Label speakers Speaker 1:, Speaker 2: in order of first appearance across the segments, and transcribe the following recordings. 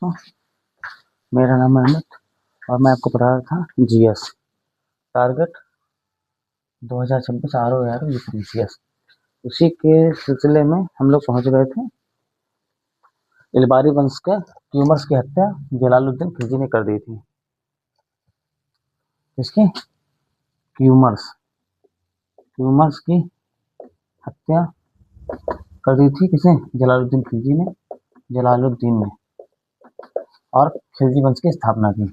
Speaker 1: दोस्तों, मेरा नाम है अमित और मैं आपको पढ़ा रहा था जीएस टारगेट 2026 RO यूपीसीएस। उसी के सिलसिले में हम लोग पहुंच गए थे। इलबारी वंश के क्यूमर्स की हत्या जलालुद्दीन खिलजी ने कर दी थी। किसकी? क्यूमर्स की हत्या कर दी थी। किसने? जलालुद्दीन खिलजी ने। जलालुद्दीन ने और खिलजी वंश की स्थापना की।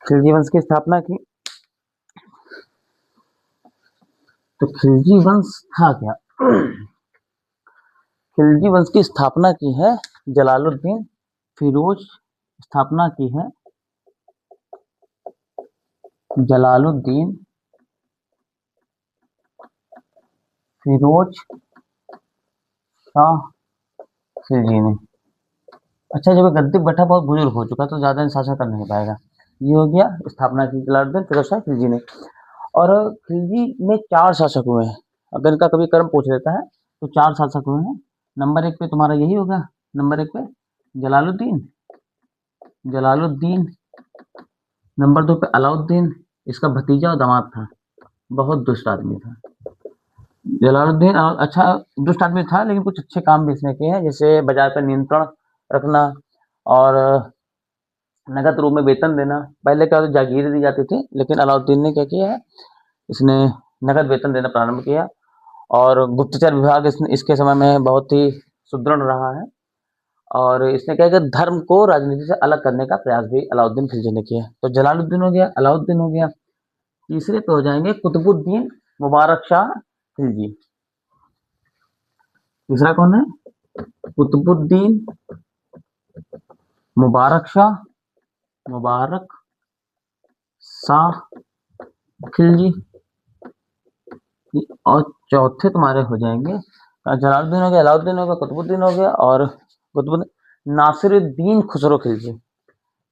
Speaker 1: खिलजी वंश की स्थापना की तो खिलजी वंश था क्या? खिलजी वंश की स्थापना की है जलालुद्दीन फिरोज। स्थापना की है जलालुद्दीन फिरोज शाह खिलजी ने। अच्छा, जब गद्दी बैठा बहुत बुजुर्ग हो चुका तो ज्यादा शासन कर नहीं पाएगा। ये हो गया स्थापना की जलालुद्दीन फिरोज शाह खिलजी ने। और खिलजी में 4 शासक हुए हैं। अगर इनका कभी क्रम पूछ लेता है तो 4 शासक हुए हैं। नंबर 1 पे तुम्हारा यही होगा। नंबर 1 पे जलालुद्दीन। नंबर 2 पे अलाउद्दीन, इसका भतीजा और दामाद था। बहुत दुष्ट आदमी था जलालुद्दीन। अच्छा, दुष्ट आदमी था लेकिन कुछ अच्छे काम भी इसने किए हैं, जैसे बाजार पर नियंत्रण रखना और नगद रूप में वेतन देना। पहले क्या जागीरें दी जाती थी, लेकिन अलाउद्दीन ने क्या किया है, इसने नगद वेतन देना प्रारंभ किया। और गुप्तचर विभाग इसके समय में बहुत ही सुदृढ़ रहा है। और इसने क्या किया, धर्म को राजनीति से अलग करने का प्रयास भी अलाउद्दीन खिलजी ने किया। तो जलालुद्दीन हो गया, अलाउद्दीन हो गया। तीसरे पे हो जाएंगे कुतुबुद्दीन मुबारक शाह खिलजी। तीसरा कौन है? कुतुबुद्दीन मुबारक शाह खिलजी। और चौथे तुम्हारे हो जाएंगे जलालुद्दीन हो गया, अलाउद्दीन हो गया, कुतुबुद्दीन हो गया और कुतुबुद्दीन नासिरुद्दीन खुसरो खिलजी।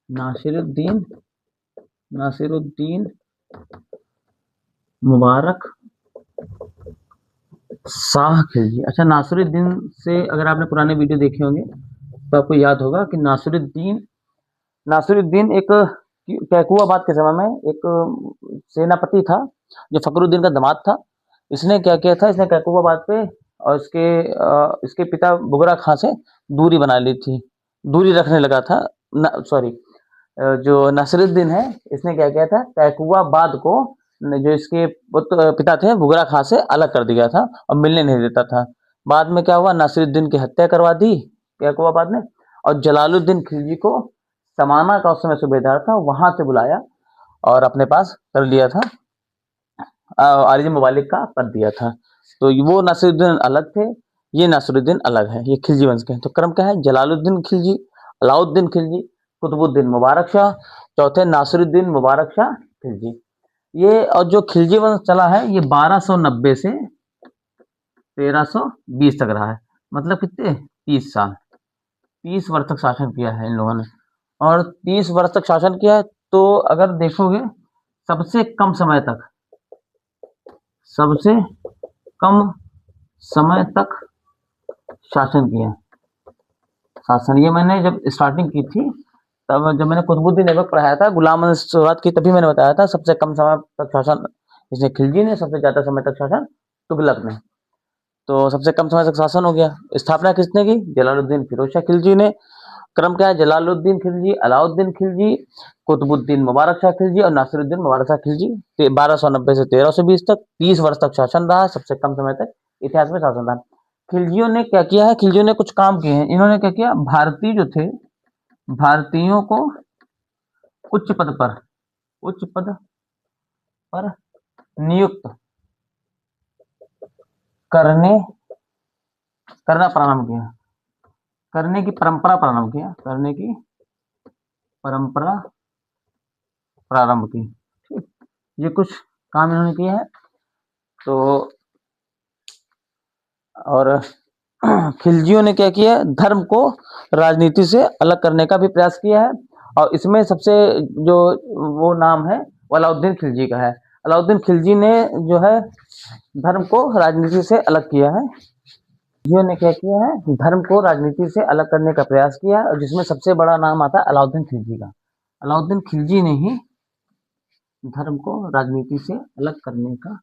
Speaker 1: नासिरुद्दीन मुबारक शाह खिलजी। अच्छा, नासिरुद्दीन से अगर आपने पुराने वीडियो देखे होंगे तो आपको याद होगा कि नासिरुद्दीन एक कैकुआबाद के समय में एक सेनापति था जो फखरुद्दीन का दामाद था। इसने क्या किया था, इसने कैकुआबाद पे और इसके पिता बुगरा खां से दूरी बना ली थी, दूरी रखने लगा था। जो नासिरुद्दीन है, इसने क्या किया था, कैकुआबाद को जो इसके पिता थे बुगरा खां से अलग कर दिया था और मिलने नहीं देता था। बाद में क्या हुआ, नासिरुद्दीन की हत्या करवा दी कैकुआबाद ने और जलालुद्दीन खिलजी को समाना का उस समय सूबेदार था, वहां से बुलाया और अपने पास कर लिया था, आरिज मवालिक का कर दिया था। तो वो नासिरुद्दीन अलग थे, ये नासिरुद्दीन अलग है, ये खिलजी वंश के हैं। तो क्रम क्या है? जलालुद्दीन खिलजी, अलाउद्दीन खिलजी, कुतुबुद्दीन मुबारक शाह, चौथे नासिरुद्दीन मुबारक शाह खिलजी। ये और जो खिलजी वंश चला है ये 1290 से 1320 तक रहा है। मतलब कितने? 30 साल, 30 वर्ष तक शासन किया है इन लोगों ने। और 30 वर्ष तक शासन किया है तो अगर देखोगे सबसे कम समय तक शासन किया। ये मैंने जब स्टार्टिंग की थी, तब जब मैंने कुतुबुद्दीन ऐबक पढ़ाया था, गुलाम से शुरुआत की, तभी मैंने बताया था सबसे कम समय तक शासन इसने खिलजी ने, सबसे ज्यादा समय तक शासन तुगलक ने। तो सबसे कम समय तक शासन हो गया। स्थापना किसने की? जलालुद्दीन फिरोज शाह खिलजी ने। क्रम क्या है? जलालुद्दीन खिलजी, अलाउद्दीन खिलजी, कुतुबुद्दीन मुबारक शाह खिलजी और नासिरुद्दीन मुबारक शाह खिलजी। 1290 से 1320 तक 30 वर्ष तक शासन रहा, सबसे कम समय तक इतिहास में शासन रहा। खिलजियों ने क्या किया है? खिलजियों ने कुछ काम किए हैं। इन्होंने क्या किया, भारतीय जो थे, भारतीयों को उच्च पद पर नियुक्त करना प्रारंभ किया, करने की परंपरा प्रारंभ की। ठीक, ये कुछ काम इन्होंने किए हैं। तो और खिलजियों ने क्या किया, धर्म को राजनीति से अलग करने का भी प्रयास किया है। और इसमें सबसे जो वो नाम है वो अलाउद्दीन खिलजी का है। अलाउद्दीन खिलजी ने जो है धर्म को राजनीति से अलग किया है। खिलजियों ने क्या किया है, धर्म को राजनीति से अलग करने का प्रयास किया, और जिसमें सबसे बड़ा नाम आता है अलाउद्दीन खिलजी का। अलाउद्दीन खिलजी ने ही धर्म को राजनीति से अलग करने का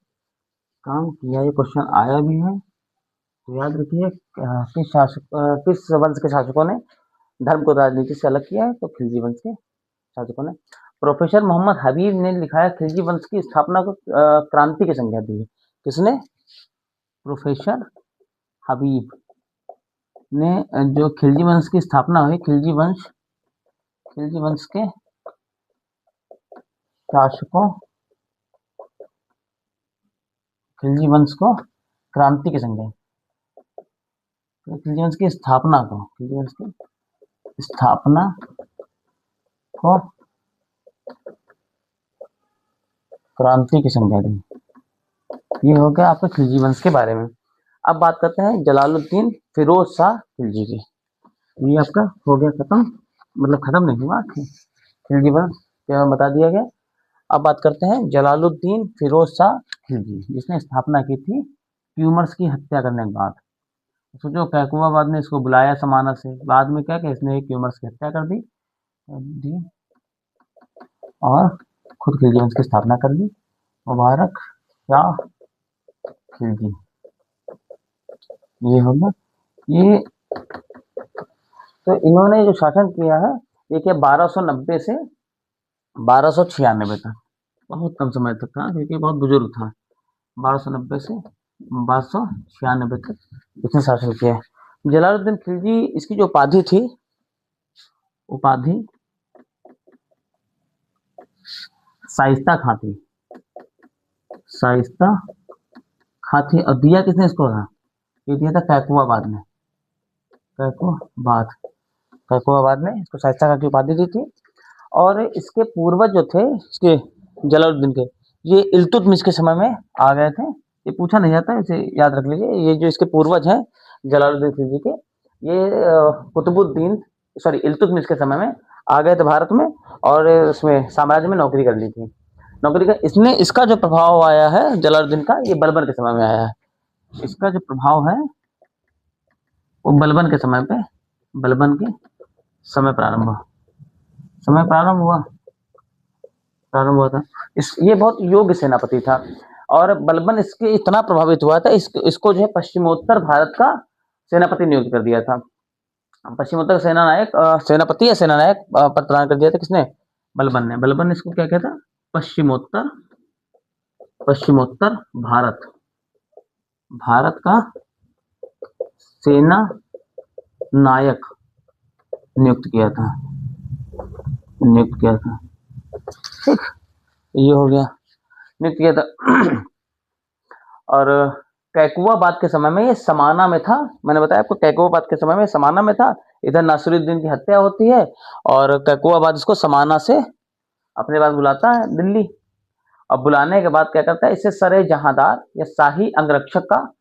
Speaker 1: काम किया। ये क्वेश्चन आया भी है, तो याद रखिए किस वंश के शासकों ने धर्म को राजनीति से अलग किया है, तो खिलजी वंश के शासकों ने। प्रोफेसर मोहम्मद हबीब ने लिखा है खिलजी वंश की स्थापना को क्रांति की संज्ञा दी है। किसने? प्रोफेसर हबीब ने जो खिलजी वंश की स्थापना हुई, खिलजी वंश के शासकों, खिलजी वंश को क्रांति की संज्ञा, खिलजी वंश की स्थापना को, खिलजी वंश की स्थापना को क्रांति की संज्ञा दी। ये हो गया आपका खिलजी वंश के बारे में। अब बात करते हैं जलालुद्दीन फिरोज शाह खिलजी की। ये आपका हो गया खत्म, मतलब खत्म नहीं हुआ, खिलजी वंश क्या बता दिया गया। अब बात करते हैं जलालुद्दीन फिरोज शाह खिलजी, जिसने स्थापना की थी ट्यूमर्स की हत्या करने के बाद। सोचो कैकुबाबाद ने इसको बुलाया समाना से, बाद में क्या क्या इसने ट्यूमर्स की हत्या कर दी और खुद खिलजी वंश की स्थापना कर दी। मुबारक शाह खिलजी, ये होगा ये। तो इन्होंने जो शासन किया है ये क्या 1290 से 1296 तक, बहुत कम समय तक था, क्योंकि बहुत बुजुर्ग था। 1290 से 1296 तक इसने शासन किया है। जलालुद्दीन खिलजी, इसकी जो उपाधि थी, उपाधि शाइस्ता खां थी, शाइस्ता खां थी। और दिया किसने इसको था? ये दिया था कैकुबाबाद ने, कैकुबाबाद ने इसको शाइस्ता खां की उपाधि दी थी। और इसके पूर्वज जो थे इसके जलालुद्दीन के, ये इल्तुतमिश के समय में आ गए थे। ये पूछा नहीं जाता, इसे याद रख लीजिए। ये जो इसके पूर्वज हैं जलालुद्दीन खिलजी के, ये इल्तुतमिश के समय में आ गए थे भारत में, और उसमें साम्राज्य में नौकरी कर ली थी। नौकरी का इसका जो प्रभाव आया है जलालुद्दीन का, ये बलबन के समय में आया है। इसका जो प्रभाव है वो बलबन के समय पे, बलबन के समय प्रारंभ हुआ था। ये बहुत योग्य सेनापति था, और बलबन इसके इतना प्रभावित हुआ था, इसको जो है पश्चिमोत्तर भारत का सेनापति नियुक्त कर दिया था। पश्चिमोत्तर सेनापति या सेनानायक पद प्रदान कर दिया था किसने? बलबन ने। बलबन ने इसको क्या कहता? पश्चिमोत्तर भारत का सेना नायक नियुक्त किया था। ठीक, ये हो गया, नियुक्त किया था। और कैकुबाबाद के समय में ये समाना में था। मैंने बताया आपको, कैकुबाबाद के समय में समाना में था। इधर नासिरुद्दीन की हत्या होती है, और कैकुबाबाद इसको समाना से अपने पास बुलाता है दिल्ली। और बुलाने के बाद क्या करता है, इसे सरे जहांदार या शाही अंगरक्षक का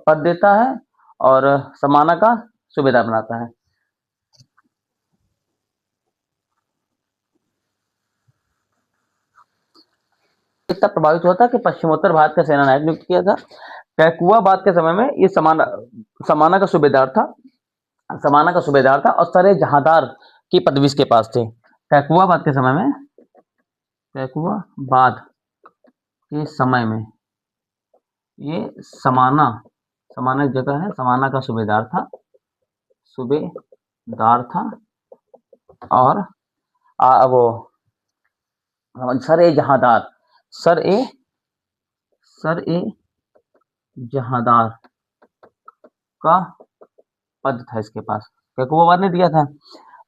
Speaker 1: पद देता है, और समाना का सूबेदार बनाता है। इतना प्रभावित हुआ था कि पश्चिमोत्तर भारत का सेना नायक नियुक्त किया था। कैकुबाबाद के समय में ये समाना का सूबेदार था, और सरे जहांदार की पदवी इसके पास थे। कैकुबाबाद के समय में ये समाना एक जगह है, समाना का सूबेदार था। और वो सर ए जहांदार का पद था इसके पास, कैकुबाबाद ने दिया था।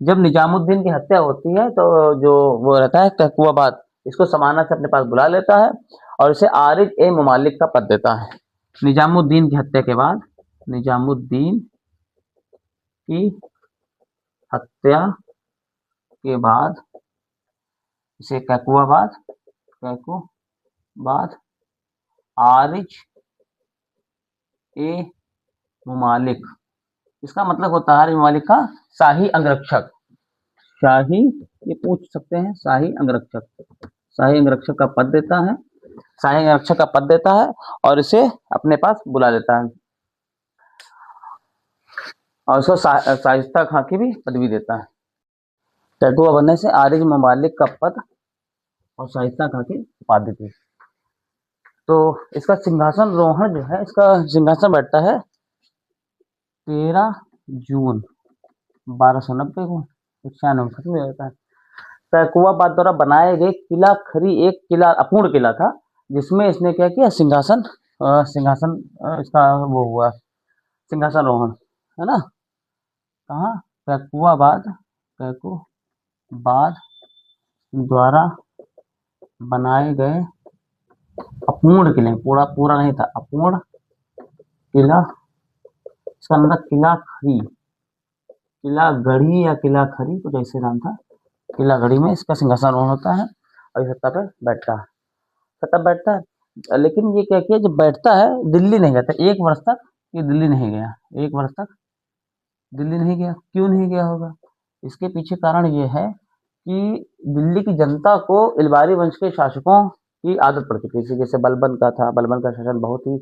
Speaker 1: जब निजामुद्दीन की हत्या होती है, तो जो वो रहता है कैकुबाबाद, इसको समाना से अपने पास बुला लेता है, और इसे आरिज ए मुमालिक का पद देता है। निजामुद्दीन की हत्या के बाद, निजामुद्दीन की हत्या के बाद इसे कैकुबाबाद आरिज ए मुमालिक, इसका मतलब होता है मुमालिक का शाही अंगरक्षक। ये पूछ सकते हैं, शाही अंगरक्षक का पद देता है, और इसे अपने पास बुला लेता है। और उसको शाइस्ता खां की भी पदवी देता है। कैकुआ बनने से आरिज ममालिक का पद और शाइस्ता खां की उपाधि थी। तो इसका सिंहासन रोहण जो है, इसका सिंहासन बैठता है 13 जून 1290 को, 96 खत्म हो जाता है। कैकुआबाद द्वारा बनाए गए किला खरी एक किला अपूर्ण किला था, जिसमें इसने क्या किया, सिंहासन सिंहासन इसका वो हुआ सिंहासन रोहण, है ना। कहाँ? कैकुआबाद, कैकुबाद द्वारा बनाए गए अपूर्ण किले, पूरा पूरा नहीं था, अपूर्ण किला, इसका नाम था किला खरी, किला गढ़ी या किला खरी कुछ ऐसे नाम था। किला गढ़ी में इसका सिंहासन रोहण होता है और ये सत्ता पे बैठता है, सत्ता बैठता है। लेकिन ये क्या किया, जब बैठता है दिल्ली नहीं गया था 1 वर्ष तक, ये दिल्ली नहीं गया, 1 वर्ष तक दिल्ली नहीं गया। क्यों नहीं गया होगा? इसके पीछे कारण ये है कि दिल्ली की जनता को इलबारी वंश के शासकों की आदत पड़ चुकी थी। जैसे बलबन का था, बलबन का शासन बहुत ही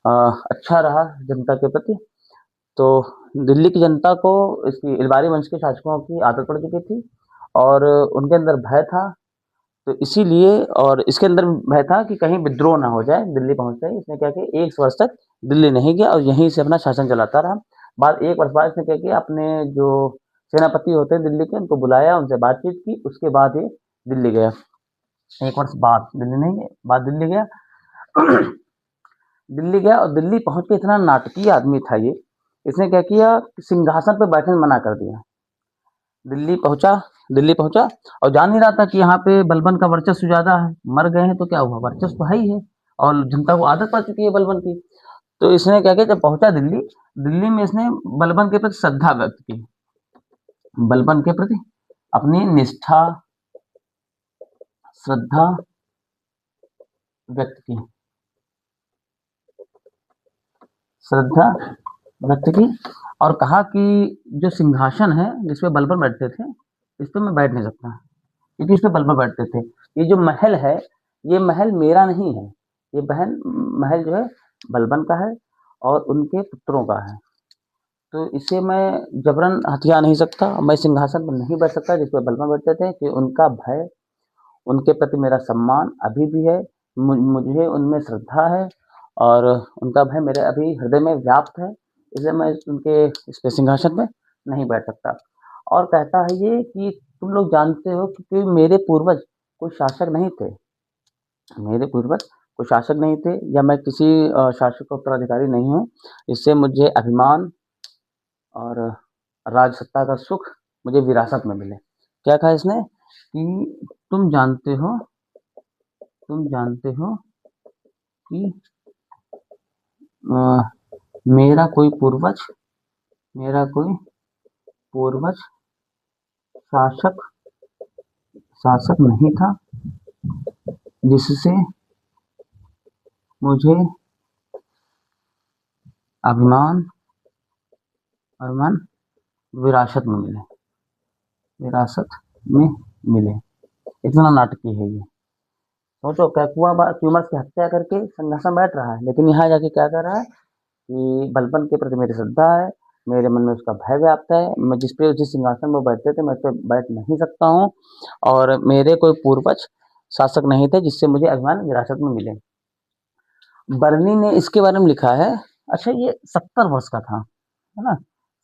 Speaker 1: अच्छा रहा जनता के प्रति। तो दिल्ली की जनता को इसकी इलबारी वंश के शासकों की आदत पड़ चुकी थी और उनके अंदर भय था। तो इसीलिए, और इसके अंदर भय था कि कहीं विद्रोह ना हो जाए दिल्ली पहुंचते ही, इसने क्या किया, 1 वर्ष तक दिल्ली नहीं गया और यहीं से अपना शासन चलाता रहा। बाद 1 वर्ष बाद इसने क्या किया, अपने जो सेनापति होते हैं दिल्ली के, उनको बुलाया, उनसे बातचीत की, उसके बाद ये दिल्ली गया। 1 वर्ष बाद दिल्ली नहीं गया, बाद दिल्ली गया दिल्ली गया और दिल्ली पहुंच के इतना नाटकीय आदमी था ये, इसने क्या किया, सिंहासन पर बैठने से मना कर दिया। दिल्ली पहुंचा, दिल्ली पहुंचा और जान नहीं रहा था कि यहाँ पे बलबन का वर्चस्व ज्यादा है, मर गए हैं तो क्या हुआ, वर्चस्व तो है ही है और जनता को आदत पड़ चुकी है बलबन की। तो इसने क्या किया, जब पहुंचा दिल्ली, दिल्ली में इसने बलबन के प्रति श्रद्धा व्यक्त की, बलबन के प्रति अपनी निष्ठा श्रद्धा व्यक्त की, श्रद्धा व्यक्त की और कहा कि जो सिंहासन है जिस पे बलबन बैठते थे, इस पे मैं बैठ नहीं सकता, क्योंकि इस पे बलबन बैठते थे। ये जो महल है, ये महल मेरा नहीं है, ये महल जो है बलबन का है और उनके पुत्रों का है। तो इसे मैं जबरन हथिया नहीं सकता, मैं सिंहासन पर नहीं बैठ सकता जिस पे बलबन बैठते थे, कि उनका भय, उनके प्रति मेरा सम्मान अभी भी है, मुझे उनमें श्रद्धा है और उनका भय मेरे अभी हृदय में व्याप्त है, इसलिए मैं उनके इस पे सिंहासन पे नहीं बैठ सकता। और कहता है ये कि तुम लोग जानते हो कि मेरे पूर्वज कोई शासक नहीं थे, मेरे पूर्वज कोई शासक नहीं थे, या मैं किसी शासक का उत्तराधिकारी नहीं हूँ, इससे मुझे अभिमान और राज सत्ता का सुख मुझे विरासत में मिले। क्या कहा इसने कि तुम जानते हो कि मेरा कोई पूर्वज शासक शासक नहीं था, जिससे मुझे अभिमान विरासत में मिले। इतना नाटकीय है ये। सोचो, कैकुआ ट्यूमर्स की हत्या करके सिंहासन बैठ रहा है, लेकिन यहाँ जाके क्या कर रहा है कि बलबन के प्रति मेरी श्रद्धा है, मेरे मन में उसका भय व्याप्त है, मैं जिस सिंहासन में बैठते थे मैं उस पर बैठ नहीं सकता हूँ और मेरे कोई पूर्वज शासक नहीं थे जिससे मुझे अभिमान विरासत में मिले। बर्नी ने इसके बारे में लिखा है, अच्छा ये 70 वर्ष का था, है ना,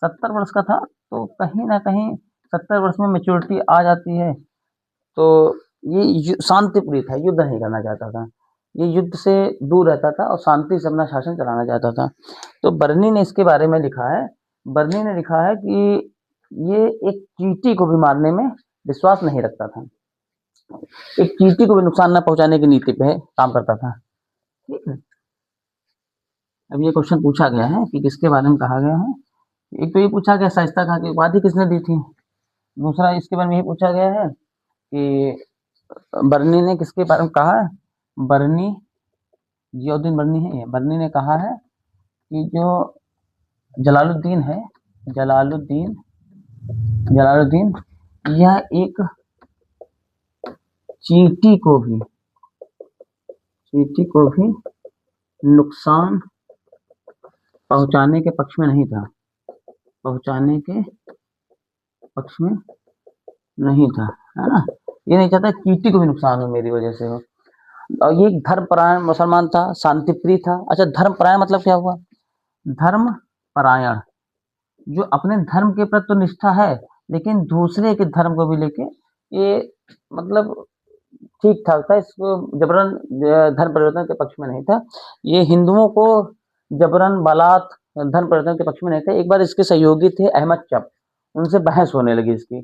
Speaker 1: 70 वर्ष का था, तो कहीं ना कहीं 70 वर्ष में मेच्योरिटी आ जाती है। तो ये शांति प्रिय था, युद्ध नहीं करना चाहता था, ये युद्ध से दूर रहता था और शांति से अपना शासन चलाना चाहता था। तो बर्नी ने इसके बारे में लिखा है, बर्नी ने लिखा है कि ये एक चींटी को भी मारने में विश्वास नहीं रखता था, एक चींटी को भी नुकसान न पहुंचाने की नीति पे काम करता था। ठीक है, अब ये क्वेश्चन पूछा गया है कि किसके बारे में कहा गया है। एक तो ये पूछा गया शाइस्ता खां की उपाधि किसने दी थी, दूसरा इसके बारे में ये पूछा गया है कि बर्नी ने किसके बारे में कहा है, बर्नी जियाउद्दीन बर्नी है, बर्नी ने कहा है कि जो जलालुद्दीन है, जलालुद्दीन यह एक चींटी को भी नुकसान पहुंचाने के पक्ष में नहीं था, पहुंचाने के पक्ष में नहीं था, है ना। ये नहीं चाहता कीर्ति को भी नुकसान हो मेरी वजह से हो। और ये धर्मपरायण मुसलमान था, शांतिप्रिय था। अच्छा, धर्मपरायण मतलब क्या हुआ? धर्मपरायण जो अपने धर्म के प्रति तो निष्ठा है, लेकिन दूसरे के धर्म को भी लेके ये मतलब ठीक-ठाक था। इसको जबरन धर्म परिवर्तन के पक्ष में नहीं था। ये हिंदुओं को जबरन बालात धर्म परिवर्तन के पक्ष में नहीं था। एक बार इसके सहयोगी थे अहमद चप, उनसे बहस होने लगी इसकी।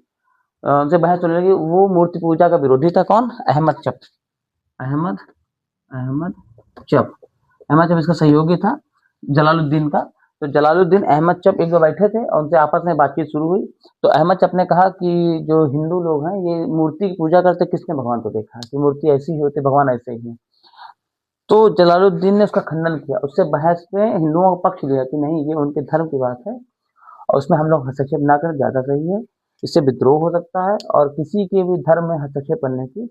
Speaker 1: उनसे बहस होने लगी। वो मूर्ति पूजा का विरोधी था। कौन? अहमद चप। अहमद अहमद चप। अहमद चप इसका सहयोगी था जलालुद्दीन का। तो जलालुद्दीन अहमद चप एक बार बैठे थे और उनसे आपस में बातचीत शुरू हुई। तो अहमद चप ने कहा कि जो हिंदू लोग हैं ये मूर्ति की पूजा करते, किसने भगवान को देखा कि मूर्ति ऐसी ही होती, भगवान ऐसे ही है। तो जलालुद्दीन ने उसका खंडन किया। उससे बहस में हिंदुओं का पक्ष लिया कि नहीं, ये उनके धर्म की बात है और उसमें हम लोग हस्तक्षेप ना करें, ज़्यादा सही है। इससे विद्रोह हो सकता है और किसी के भी धर्म में हस्तक्षेप करने की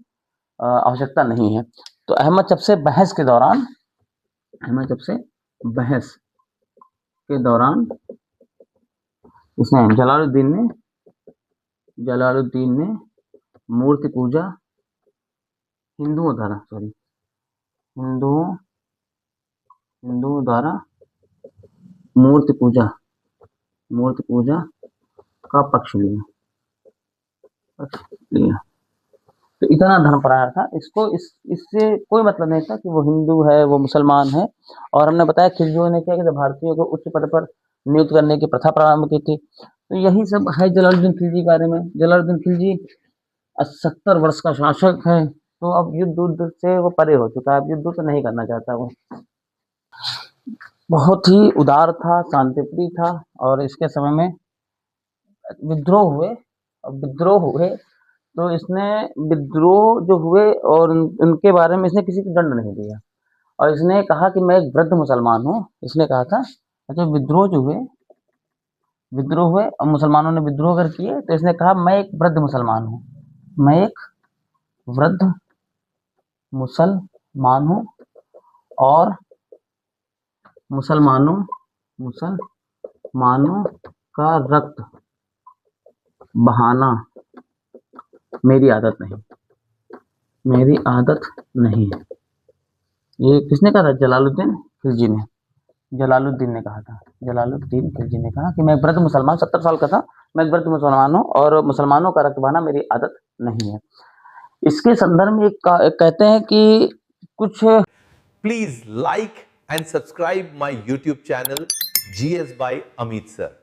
Speaker 1: आवश्यकता नहीं है। तो अहमद चप से बहस के दौरान इसने जलालुद्दीन ने मूर्ति पूजा हिंदुओं द्वारा मूर्ति पूजा का पक्ष लिया। तो इतना धर्मपरायण था। इसको इससे कोई मतलब नहीं था कि वो हिंदू है, वो मुसलमान है। और हमने बताया खिलजियों ने क्या किया, भारतीयों को उच्च पद पर नियुक्त करने की प्रथा प्रारंभ की थी। तो यही सब है जलालुद्दीन खिलजी के बारे में। जलालुद्दीन खिलजी 70 वर्ष का शासक है। तो अब युद्ध से वो परे हो चुका है। अब युद्ध तो नहीं करना चाहता वो। बहुत ही उदार था, शांतिप्रिय था। और इसके समय में विद्रोह हुए तो इसने विद्रोह जो हुए और उनके बारे में इसने किसी को दंड नहीं दिया। और इसने कहा कि मैं एक वृद्ध मुसलमान हूँ। इसने कहा था। अच्छा, विद्रोह हुए और मुसलमानों ने विद्रोह कर किए तो इसने कहा मैं एक वृद्ध मुसलमान हूँ, और मुसलमानों का रक्त बहाना मेरी आदत नहीं है। ये किसने कहा था? जलालुद्दीन खिलजी ने। जलालुद्दीन खिलजी ने कहा कि मैं वृद्ध मुसलमान, 70 साल का था, मैं वृद्ध मुसलमान हूँ और मुसलमानों का रक्त बहाना मेरी आदत नहीं है। इसके संदर्भ में कहते हैं कि कुछ
Speaker 2: please like and subscribe my YouTube channel GS by Amit sir.